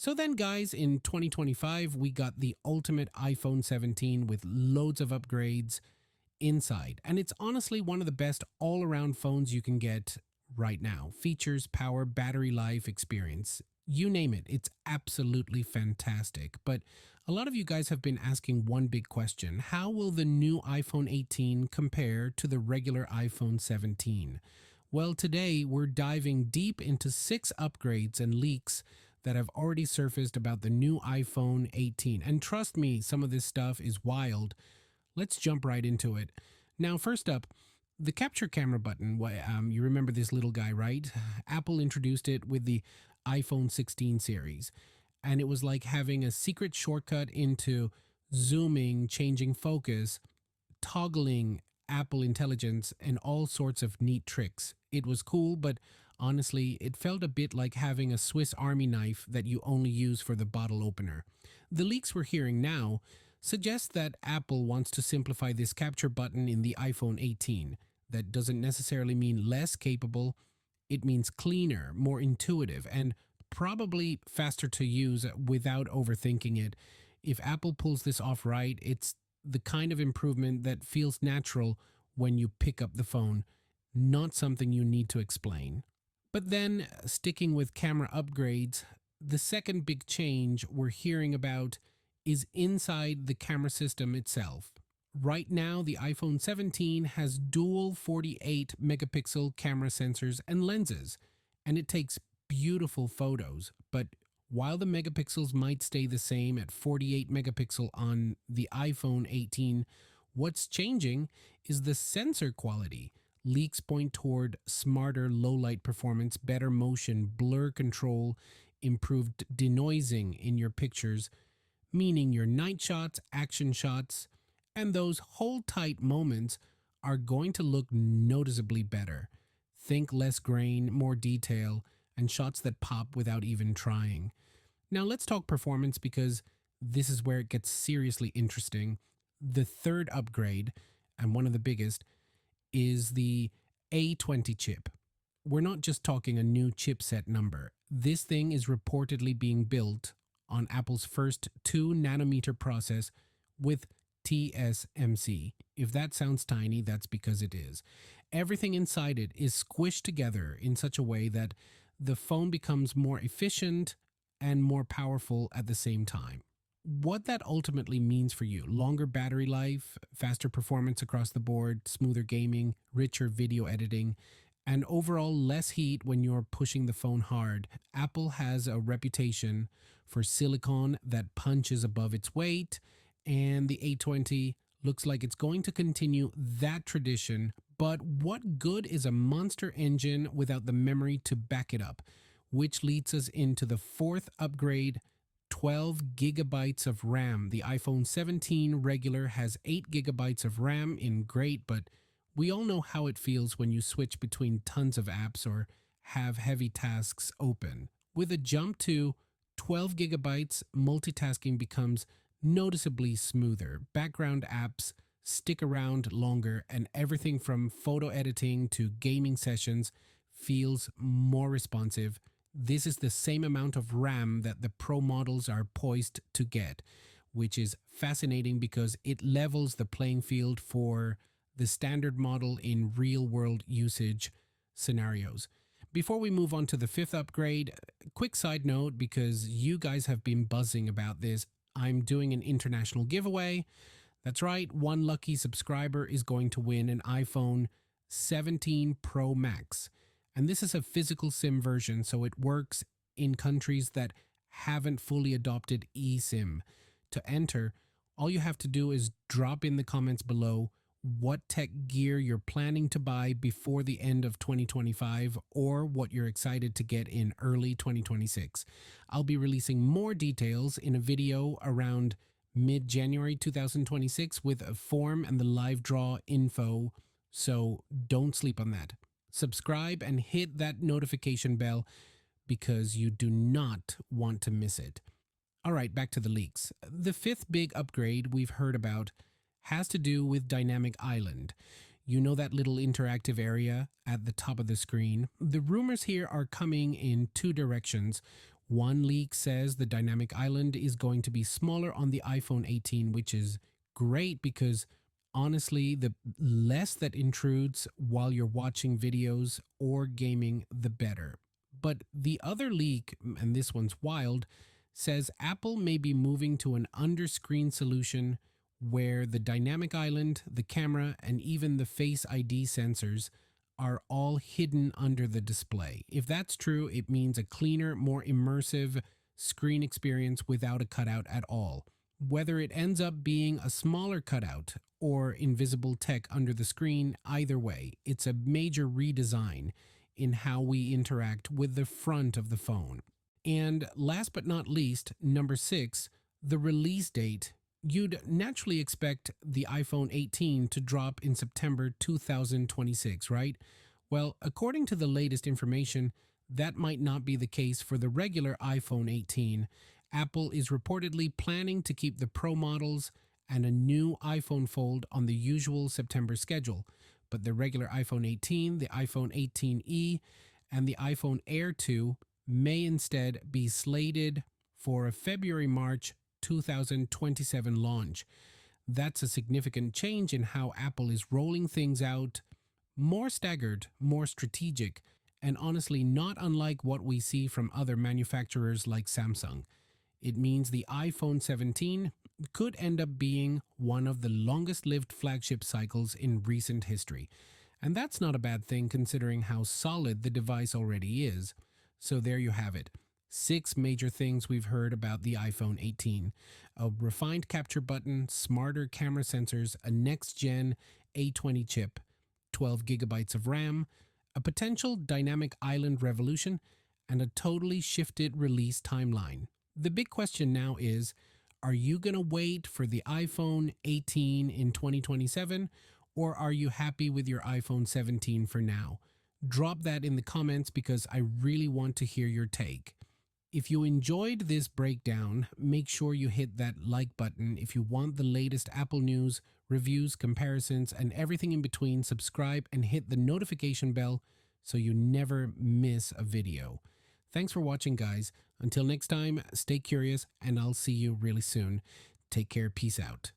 So then, guys, in 2025, we got the ultimate iPhone 17 with loads of upgrades inside. And it's honestly one of the best all around phones you can get right now. Features, power, battery life, experience. You name it, it's absolutely fantastic. But a lot of you guys have been asking one big question: how will the new iPhone 18 compare to the regular iPhone 17? Well, today we're diving deep into 6 upgrades and leaks that have already surfaced about the new iPhone 18. And trust me, some of this stuff is wild. Let's jump right into it. Now, first up, the capture camera button. You remember this little guy, right? Apple introduced it with the iPhone 16 series, and it was like having a secret shortcut into zooming, changing focus, toggling Apple Intelligence, and all sorts of neat tricks. It was cool, but honestly, it felt a bit like having a Swiss Army knife that you only use for the bottle opener. The leaks we're hearing now suggest that Apple wants to simplify this capture button in the iPhone 18. That doesn't necessarily mean less capable, it means cleaner, more intuitive, and probably faster to use without overthinking it. If Apple pulls this off right, it's the kind of improvement that feels natural when you pick up the phone, not something you need to explain. But then, sticking with camera upgrades, the second big change we're hearing about is inside the camera system itself. Right now, the iPhone 17 has dual 48 megapixel camera sensors and lenses, and it takes beautiful photos. But while the megapixels might stay the same at 48 megapixel on the iPhone 18, what's changing is the sensor quality. Leaks point toward smarter low light performance, better motion, blur control, improved denoising in your pictures, meaning your night shots, action shots, and those hold tight moments are going to look noticeably better. Think less grain, more detail, and shots that pop without even trying. Now let's talk performance, because this is where it gets seriously interesting. The third upgrade, and one of the biggest, is the A20 chip. We're not just talking a new chipset number. This thing is reportedly being built on Apple's first 2 nanometer process with TSMC. If that sounds tiny, that's because it is. Everything inside it is squished together in such a way that the phone becomes more efficient and more powerful at the same time. What that ultimately means for you: longer battery life, faster performance across the board, smoother gaming, richer video editing, and overall less heat when you're pushing the phone hard. Apple has a reputation for silicon that punches above its weight, and the A20 looks like it's going to continue that tradition. But what good is a monster engine without the memory to back it up? Which leads us into the fourth upgrade: 12 gigabytes of RAM. The iPhone 17 regular has 8 gigabytes of RAM in great, but we all know how it feels when you switch between tons of apps or have heavy tasks open. With a jump to 12 gigabytes, multitasking becomes noticeably smoother. Background apps stick around longer, and everything from photo editing to gaming sessions feels more responsive. This is the same amount of RAM that the Pro models are poised to get, which is fascinating because it levels the playing field for the standard model in real-world usage scenarios. Before we move on to the fifth upgrade, quick side note, because you guys have been buzzing about this, I'm doing an international giveaway. That's right, one lucky subscriber is going to win an iPhone 17 Pro Max. And this is a physical SIM version, so it works in countries that haven't fully adopted eSIM. To enter, all you have to do is drop in the comments below what tech gear you're planning to buy before the end of 2025, or what you're excited to get in early 2026. I'll be releasing more details in a video around mid-January 2026 with a form and the live draw info, so don't sleep on that. Subscribe and hit that notification bell because you do not want to miss it. All right, back to the leaks. The fifth big upgrade we've heard about has to do with Dynamic Island. You know, that little interactive area at the top of the screen? The rumors here are coming in two directions. One leak says the dynamic island is going to be smaller on the iPhone 18, which is great because honestly, the less that intrudes while you're watching videos or gaming, the better. But the other leak, and this one's wild, says Apple may be moving to an under-screen solution where the dynamic island, the camera, and even the Face ID sensors are all hidden under the display. If that's true, it means a cleaner, more immersive screen experience without a cutout at all. Whether it ends up being a smaller cutout or invisible tech under the screen, either way, it's a major redesign in how we interact with the front of the phone. And last but not least, number 6, the release date. You'd naturally expect the iPhone 18 to drop in September 2026, right? Well, according to the latest information, that might not be the case for the regular iPhone 18. Apple is reportedly planning to keep the Pro models and a new iPhone Fold on the usual September schedule, but the regular iPhone 18, the iPhone 18e, and the iPhone Air 2 may instead be slated for a February-March 2027 launch. That's a significant change in how Apple is rolling things out, more staggered, more strategic, and honestly not unlike what we see from other manufacturers like Samsung. It means the iPhone 17 could end up being one of the longest-lived flagship cycles in recent history. And that's not a bad thing considering how solid the device already is. So there you have it. 6 major things we've heard about the iPhone 18. A refined capture button, smarter camera sensors, a next-gen A20 chip, 12 gigabytes of RAM, a potential dynamic island revolution, and a totally shifted release timeline. The big question now is, are you going to wait for the iPhone 18 in 2027, or are you happy with your iPhone 17 for now? Drop that in the comments because I really want to hear your take. If you enjoyed this breakdown, make sure you hit that like button. If you want the latest Apple news, reviews, comparisons, and everything in between, subscribe and hit the notification bell so you never miss a video. Thanks for watching, guys. Until next time, stay curious, and I'll see you really soon. Take care. Peace out.